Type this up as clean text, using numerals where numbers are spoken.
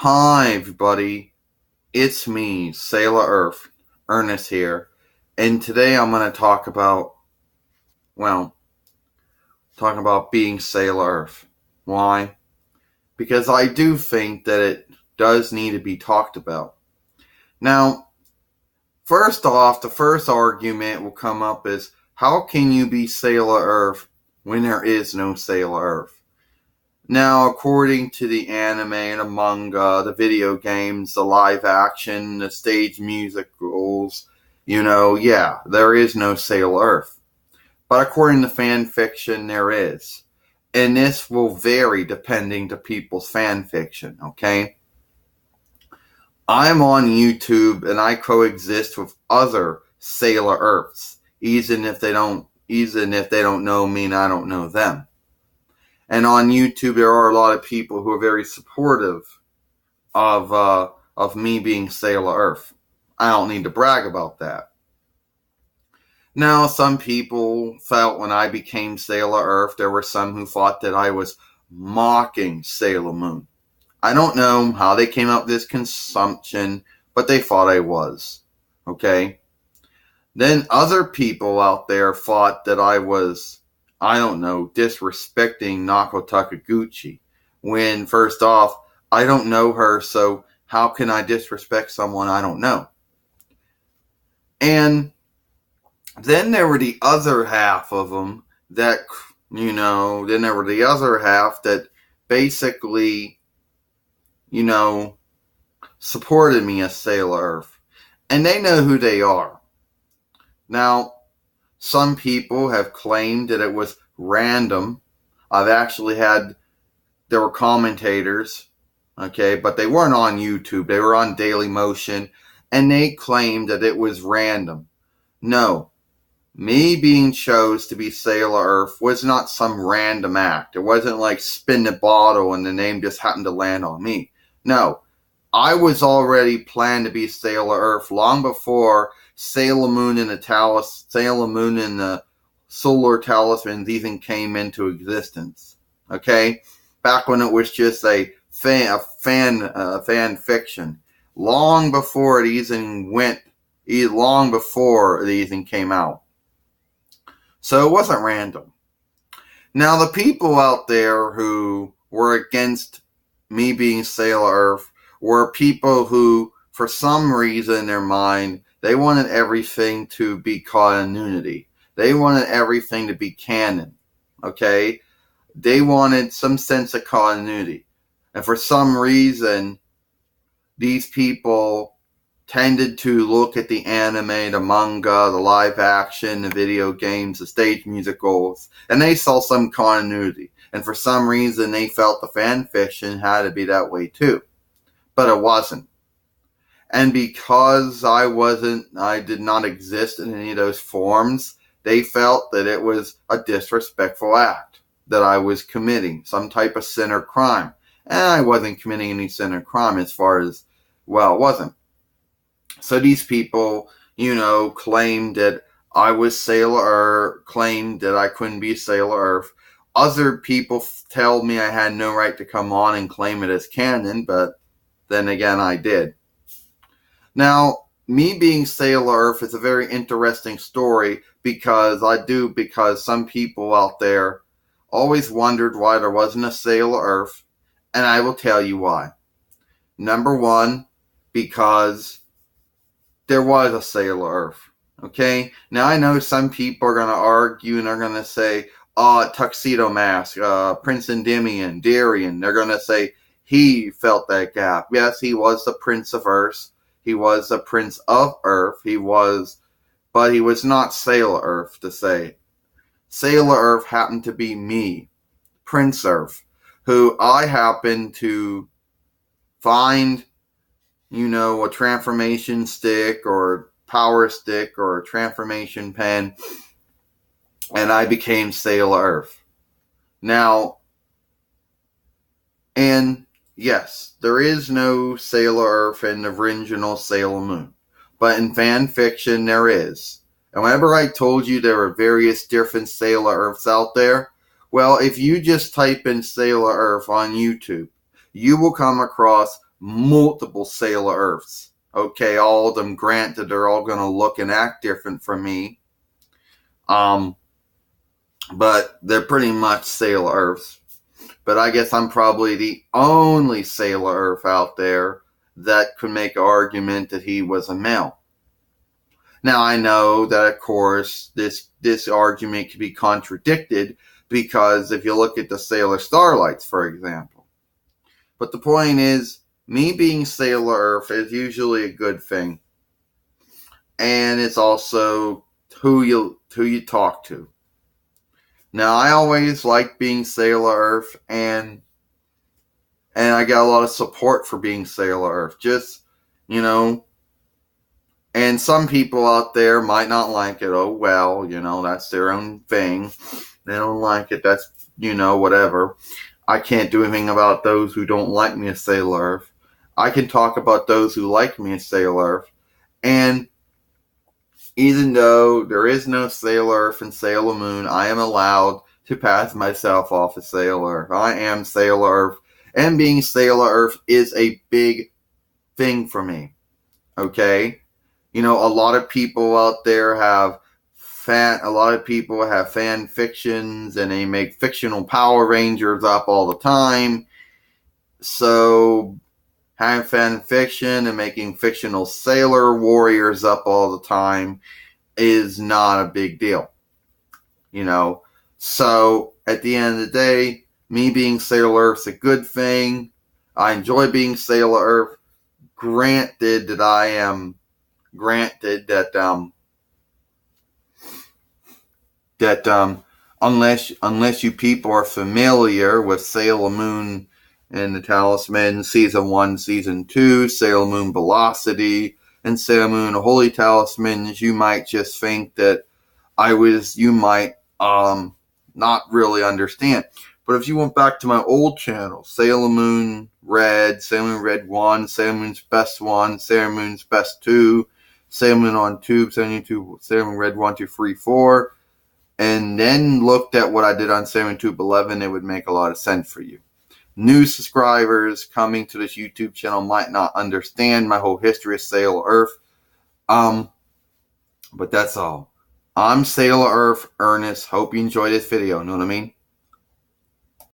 Hi, everybody. It's me, Sailor Earth, Ernest here. And today I'm going to well, talking about being Sailor Earth. Why? Because I do think that it does need to be talked about. Now, first off, the first argument will come up is, how can you be Sailor Earth when there is no Sailor Earth? Now, according to the anime and the manga, the video games, the live action, the stage musicals, there is no Sailor Earth. But according to fan fiction, there is. And this will vary depending to people's fan fiction, okay? I'm on YouTube and I coexist with other Sailor Earths, even if they don't know me and I don't know them. And on YouTube, there are a lot of people who are very supportive of me being Sailor Earth. I don't need to brag about that. Now, some people felt when I became Sailor Earth, there were some who thought that I was mocking Sailor Moon. I don't know how they came up with this consumption, but they thought I was. Okay? Then other people out there thought that I was, disrespecting Nako Takaguchi. When, first off, I don't know her, so how can I disrespect someone I don't know? And then there were the other half of them that, then there were the other half that basically, supported me as Sailor Earth. And they know who they are. Now, some people have claimed that it was random. There were commentators, okay, but they weren't on YouTube. They were on Daily Motion, and they claimed that it was random. No, me being chose to be Sailor Earth was not some random act. It wasn't like spin the bottle and the name just happened to land on me. No, I was already planned to be Sailor Earth long before Sailor Moon and the Solar Talismans even came into existence. Okay, back when it was just a fan fiction, long before it even came out. So it wasn't random. Now, the people out there who were against me being Sailor Earth were people who, for some reason in their mind, they wanted everything to be continuity. They wanted everything to be canon. Okay? They wanted some sense of continuity. And for some reason, these people tended to look at the anime, the manga, the live action, the video games, the stage musicals, and they saw some continuity. And for some reason, they felt the fan fiction had to be that way too. But it wasn't. And because I did not exist in any of those forms, they felt that it was a disrespectful act, that I was committing some type of sin or crime. And I wasn't committing any sin or crime it wasn't. So these people, claimed that I was Sailor Earth, claimed that I couldn't be Sailor Earth. Other people tell me I had no right to come on and claim it as canon, but then again, I did. Now, me being Sailor Earth is a very interesting story because some people out there always wondered why there wasn't a Sailor Earth, and I will tell you why. Number one, because there was a Sailor Earth. Okay? Now, I know some people are going to argue and are going to say, Tuxedo Mask, Prince Endymion, Darien. They're going to say he felt that gap. Yes, he was the Prince of Earth. He was the Prince of Earth. But he was not Sailor Earth to say. Sailor Earth happened to be me, Prince Earth, who I happened to find, a transformation stick or power stick or a transformation pen, and I became Sailor Earth. Now, and yes, there is no Sailor Earth in the original Sailor Moon, but in fan fiction there is. And whenever I told you there are various different Sailor Earths out there, well, if you just type in Sailor Earth on YouTube, you will come across multiple Sailor Earths. Okay, all of them, granted, they're all going to look and act different from me. But they're pretty much Sailor Earths. But I guess I'm probably the only Sailor Earth out there that could make an argument that he was a male. Now, I know that, of course, this argument can be contradicted, because if you look at the Sailor Starlights, for example. But the point is, me being Sailor Earth is usually a good thing. And it's also who you talk to. Now, I always like being Sailor Earth, and I got a lot of support for being Sailor Earth. Just, and some people out there might not like it. Oh, well, that's their own thing. They don't like it. That's, whatever. I can't do anything about those who don't like me as Sailor Earth. I can talk about those who like me as Sailor Earth. And even though there is no Sailor Earth and Sailor Moon, I am allowed to pass myself off as Sailor Earth. I am Sailor Earth. And being Sailor Earth is a big thing for me. Okay? A lot of people out there have fan fictions, and they make fictional Power Rangers up all the time. So, having fan fiction and making fictional Sailor Warriors up all the time is not a big deal. So, at the end of the day, me being Sailor Earth's a good thing. I enjoy being Sailor Earth. Granted that unless you people are familiar with Sailor Moon and the Talisman Season 1, Season 2, Sailor Moon Velocity, and Sailor Moon Holy Talismans, you might just think that you might not really understand. But if you went back to my old channel, Sailor Moon Red, Sailor Moon Red 1, Sailor Moon's Best 1, Sailor Moon's Best 2, Sailor Moon on Tube, Sailor Moon Red 1, 2, 3, 4, and then looked at what I did on Sailor Moon Tube 11, it would make a lot of sense for you. New subscribers coming to this YouTube channel might not understand my whole history of Sailor Earth. But that's all. I'm Sailor Earth Ernest. Hope you enjoyed this video. Know what I mean?